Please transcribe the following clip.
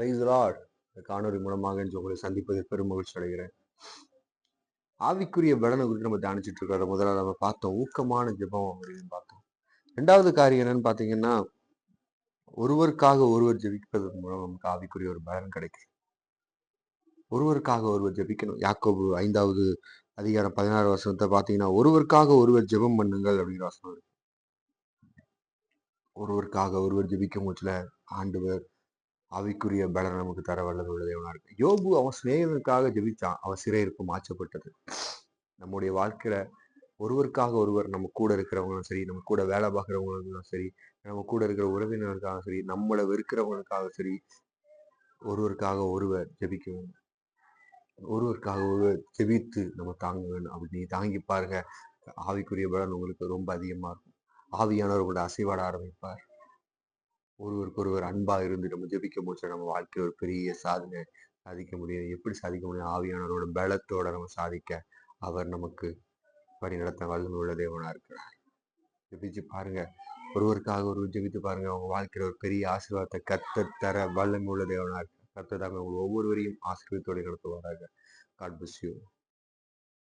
Price Lord. இந்த காணொலி மூலமாக இன்று உங்களை சந்திப்பதில் பெரும் மகிழ்ச்சி அடைகிறேன். ஆவிக்குரிய பலனை குறித்து நம்ம தியானிச்சுட்டு இருக்கிறத முதல்ல நம்ம பார்த்தோம், ஊக்கமான ஜெபம் அப்படின்னு பார்த்தோம். ரெண்டாவது காரியம் என்னன்னு பார்த்தீங்கன்னா, ஒருவருக்காக ஒருவர் ஜெபிப்பதன் மூலம் நமக்கு ஆவிக்குரிய ஒரு பலன் கிடைக்கும். ஒருவருக்காக ஒருவர் ஜெபிக்கணும். யாக்கோபு 5வது அதிகாரம் 16 வசனத்தை பார்த்தீங்கன்னா, ஒருவருக்காக ஒருவர் ஜெபம் பண்ணுங்கள் அப்படிங்கிற வசனம் இருக்கு. ஒருவருக்காக ஒருவர் ஜெபிக்கும் போதுல ஆண்டவர் ஆவிக்குரிய பலன் நமக்கு தர வல்லது உள்ள தேவனா இருக்கு. யோபு அவன் சிநேகனுக்காக ஜெபிச்சான், அவன் சிறையிருப்பு மாற்றப்பட்டது. நம்முடைய வாழ்க்கையில ஒருவருக்காக ஒருவர், நம்ம கூட இருக்கிறவங்களும் சரி, நம்ம கூட வேலை பார்க்குறவங்களுக்கும் சரி, நம்ம கூட இருக்கிற உறவினருக்காக சரி, நம்மளை வெறுக்கிறவங்களுக்காக சரி, ஒருவருக்காக ஒருவர் ஜெபிக்க வேண்டும். ஒருவருக்காக ஒருவர் ஜெபித்து நம்ம தாங்க வேண்டும். அப்படி நீ தாங்கி பாருங்க, ஆவிக்குரிய பலன் உங்களுக்கு ரொம்ப அதிகமா இருக்கும். ஆவியானவர் உங்களை அசைவாட ஆரம்பிப்பார். ஒருவருக்கு ஒருவர் அன்பா இருந்து நம்ம ஜெபிக்கும் போது நம்ம வாழ்க்கையில் ஒரு பெரிய சாதனை சாதிக்க முடியும். எப்படி சாதிக்க முடியும்? ஆவியானவரோட பலத்தோட நம்ம சாதிக்க அவர் நமக்கு வழி நடத்த வல்லமை உள்ள தேவனா இருக்கிறார். ஜெபிச்சு பாருங்க, ஒருவருக்காக ஒருவர் ஜெபித்து பாருங்க, உங்க வாழ்க்கையில ஒரு பெரிய ஆசீர்வாதத்தை கர்த்தர் தர வல்லமை உள்ள தேவனா இருக்கு. கர்த்தர் தாங்க உங்க ஒவ்வொருவரையும் ஆசீர்வாதத்தோடு நடத்துவாராக. God bless you.